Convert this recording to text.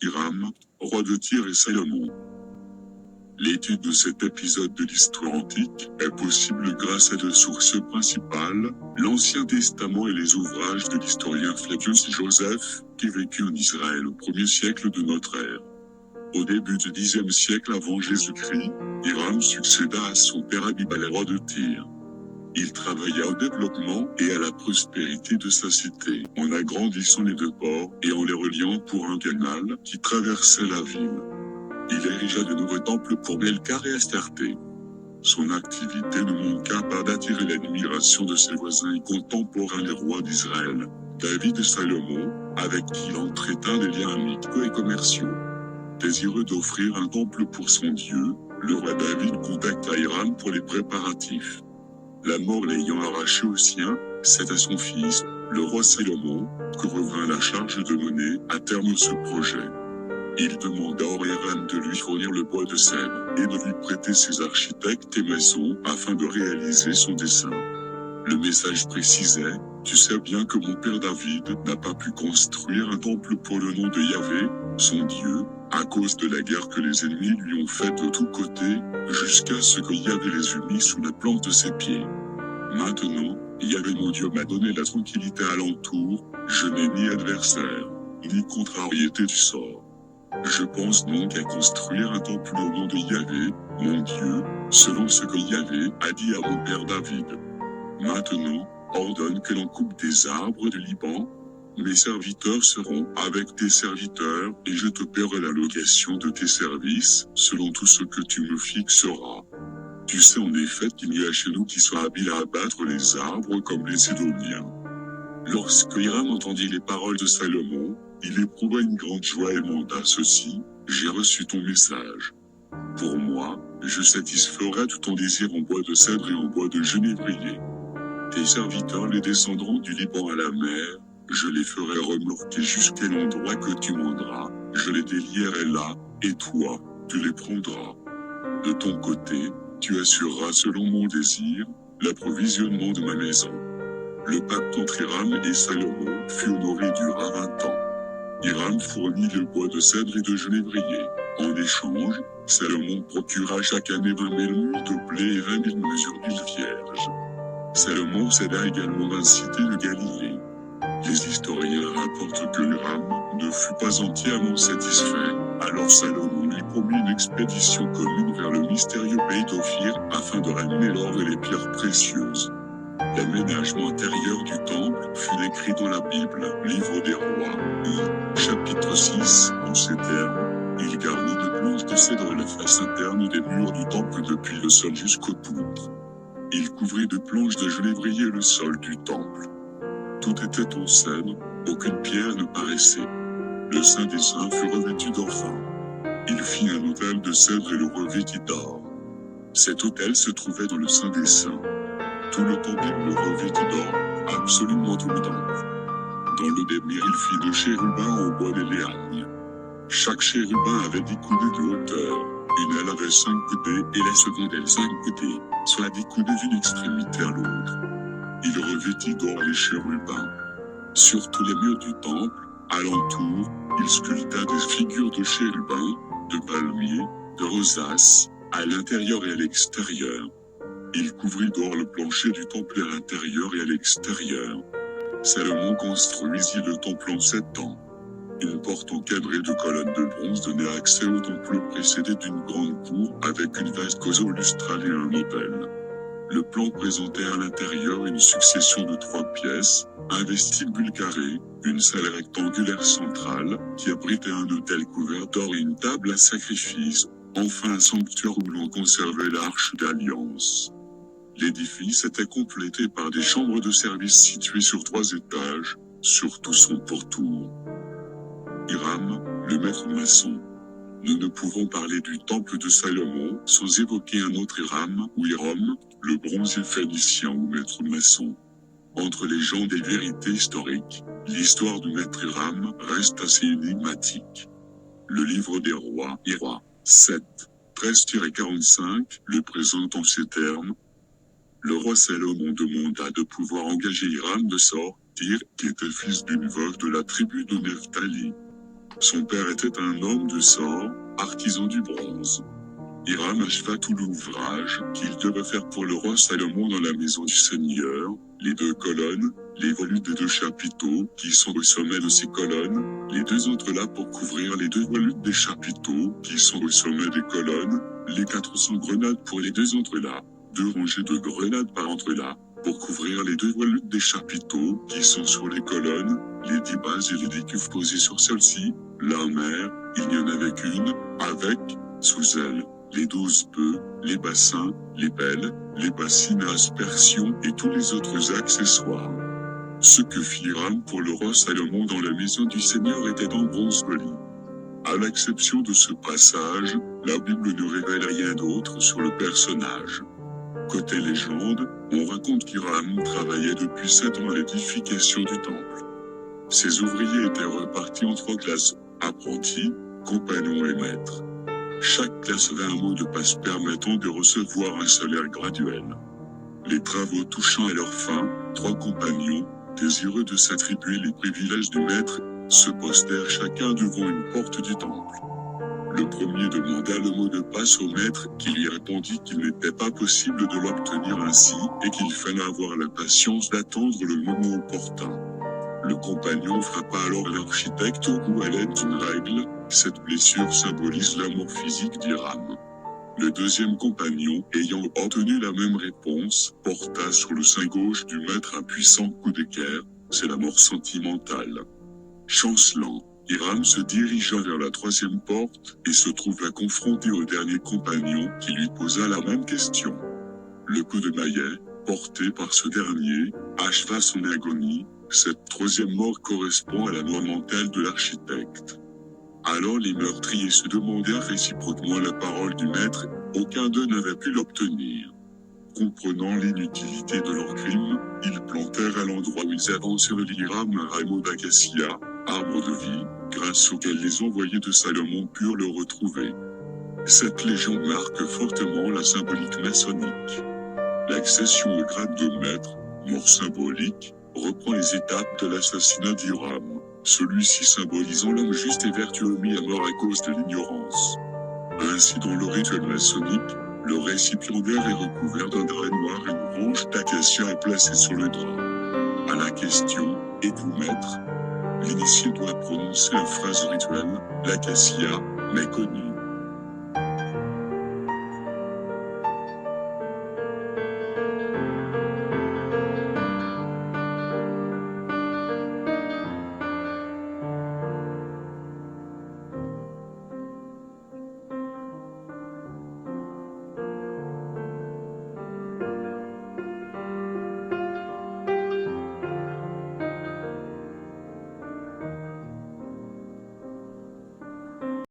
Hiram, roi de Tyr et Salomon. L'étude de cet épisode de l'histoire antique est possible grâce à deux sources principales, l'Ancien Testament et les ouvrages de l'historien Flavius Joseph, qui vécut en Israël au 1er siècle de notre ère. Au début du Xe siècle avant Jésus-Christ, Hiram succéda à son père Abibal, roi de Tyr. Il travailla au développement et à la prospérité de sa cité, en agrandissant les deux ports et en les reliant pour un canal qui traversait la ville. Il érigea de nouveaux temples pour Belcar et Astarté. Son activité ne manqua pas d'attirer l'admiration de ses voisins et contemporains les rois d'Israël, David et Salomon, avec qui il entretint des liens amicaux et commerciaux. Désireux d'offrir un temple pour son Dieu, le roi David contacta Hiram pour les préparatifs. La mort l'ayant arraché au sien, c'est à son fils, le roi Salomon, que revint la charge de mener à terme ce projet. Il demanda à Hiram de lui fournir le bois de cèdre et de lui prêter ses architectes et maçons afin de réaliser son dessein. Le message précisait: « Tu sais bien que mon père David n'a pas pu construire un temple pour le nom de Yahvé, son Dieu, à cause de la guerre que les ennemis lui ont faite de tous côtés, jusqu'à ce que Yahvé les eût mis sous la plante de ses pieds. Maintenant, Yahvé mon Dieu m'a donné la tranquillité alentour, je n'ai ni adversaire, ni contrariété du sort. Je pense donc à construire un temple au nom de Yahvé, mon Dieu, selon ce que Yahvé a dit à mon père David. Maintenant, ordonne que l'on coupe des arbres du Liban. Mes serviteurs seront avec tes serviteurs, et je te paierai la location de tes services, selon tout ce que tu me fixeras. Tu sais en effet qu'il y a chez nous qui sont habiles à abattre les arbres comme les Sidoniens. » Lorsque Hiram entendit les paroles de Salomon, il éprouva une grande joie et manda ceci: « J'ai reçu ton message. Pour moi, je satisferai tout ton désir en bois de cèdre et en bois de genévrier. Tes serviteurs les descendront du Liban à la mer, je les ferai remorquer jusqu'à l'endroit que tu manderas, je les délierai là, et toi, tu les prendras. De ton côté, tu assureras selon mon désir, l'approvisionnement de ma maison. » Le pacte entre Hiram et Salomon fut honoré et dura 20 ans. Hiram fournit le bois de cèdre et de genévrier. En échange, Salomon procura chaque année 20 000 mules de blé et 20 000 mesures d'huile vierge. Salomon céda également 20 cités de Galilée. Les historiens rapportent que Hiram ne fut pas entièrement satisfait, alors Salomon lui promit une expédition commune vers le mystérieux pays d'Ophir afin de ramener l'or et les pierres précieuses. L'aménagement intérieur du temple fut décrit dans la Bible, livre des rois, chapitre 6, en ces termes: « Il garnit de planches de cèdre la face interne des murs du temple depuis le sol jusqu'aux poutres. Il couvrit de planches de genévrier le sol du temple. Tout était en cèdre, aucune pierre ne paraissait. Le Saint des Saints fut revêtu d'or fin. Il fit un autel de cèdre et le revêtit d'or. Cet autel se trouvait dans le Saint des Saints. Tout le temple le revêtit d'or, absolument tout le temple. Dans le débir il fit 2 chérubins en bois des lianes. Chaque chérubin avait 10 coudées de hauteur, une aile avait 5 coudées et la seconde aile 5 coudées, soit 10 coudées d'une extrémité à l'autre. Il revêtit d'or les chérubins. Sur tous les murs du temple, alentour, il sculpta des figures de chérubins, de palmiers, de rosaces, à l'intérieur et à l'extérieur. Il couvrit d'or le plancher du temple à l'intérieur et à l'extérieur. Salomon construisit le temple en 7 ans. Une porte encadrée de colonnes de bronze donnait accès au temple précédé d'une grande cour avec une vaste causeau lustrale et un autel. Le plan présentait à l'intérieur une succession de 3 pièces, un vestibule carré, une salle rectangulaire centrale, qui abritait un autel couvert d'or et une table à sacrifice, enfin un sanctuaire où l'on conservait l'arche d'alliance. L'édifice était complété par des chambres de service situées sur 3 étages, sur tout son pourtour. Hiram, le maître maçon. Nous ne pouvons parler du temple de Salomon sans évoquer un autre Hiram ou Hiram, le bronzier phénicien ou maître maçon. Entre légendes et vérités historiques, l'histoire du maître Hiram reste assez énigmatique. Le livre des rois, Hira, 7, 13-45, le présente en ces termes. Le roi Salomon demanda de pouvoir engager Hiram de sortir, qui était fils d'une veuve de la tribu de Nephtali. Son père était un homme de sort, artisan du bronze. Hiram acheva tout l'ouvrage qu'il devait faire pour le roi Salomon dans la maison du Seigneur, les 2 colonnes, les volutes des 2 chapiteaux qui sont au sommet de ces colonnes, les 2 entrelacs pour couvrir les 2 volutes des chapiteaux qui sont au sommet des colonnes, les 400 grenades pour les 2 entrelacs, 2 rangées de grenades par entrelac, pour couvrir les 2 volutes des chapiteaux qui sont sur les colonnes, les 10 bases et les 10 cuves posées sur celles-ci, la mer, il n'y en avait qu'une, avec, sous elle, les 12 bœufs, les bassins, les pelles, les bassines à aspersion et tous les autres accessoires. Ce que fit Hiram pour le roi Salomon dans la maison du Seigneur était en bronze poli. À l'exception de ce passage, la Bible ne révèle rien d'autre sur le personnage. Côté légende, on raconte qu'Hiram travaillait depuis 7 ans à l'édification du temple. Ses ouvriers étaient repartis en 3 classes, apprentis, compagnons et maîtres. Chaque classe avait un mot de passe permettant de recevoir un salaire graduel. Les travaux touchant à leur fin, 3 compagnons, désireux de s'attribuer les privilèges du maître, se postèrent chacun devant une porte du temple. Le premier demanda le mot de passe au maître, qui lui répondit qu'il n'était pas possible de l'obtenir ainsi, et qu'il fallait avoir la patience d'attendre le moment opportun. Le compagnon frappa alors l'architecte au cou à l'aide d'une règle. Cette blessure symbolise la mort physique d'Hiram. Le deuxième compagnon, ayant obtenu la même réponse, porta sur le sein gauche du maître un puissant coup d'équerre. C'est la mort sentimentale. Chancelant, Hiram se dirigea vers la 3e porte, et se trouva confronté au dernier compagnon, qui lui posa la même question. Le coup de maillet, porté par ce dernier, acheva son agonie. Cette 3e mort correspond à la mort mentale de l'architecte. Alors les meurtriers se demandèrent réciproquement la parole du maître, aucun d'eux n'avait pu l'obtenir. Comprenant l'inutilité de leur crime, ils plantèrent à l'endroit où ils avancèrent l'Hiram un rameau d'acacia, arbre de vie, grâce auquel les envoyés de Salomon purent le retrouver. Cette légende marque fortement la symbolique maçonnique. L'accession au grade de maître, mort symbolique, reprend les étapes de l'assassinat d'Hiram, celui-ci symbolisant l'homme juste et vertueux mis à mort à cause de l'ignorance. Ainsi dans le rituel maçonnique, le récipiendaire est recouvert d'un drap noir et une branche d'acacia est placée sur le drap. À la question « Êtes-vous maître ?», l'initié doit prononcer la phrase rituelle « L'acacia m'est connu ».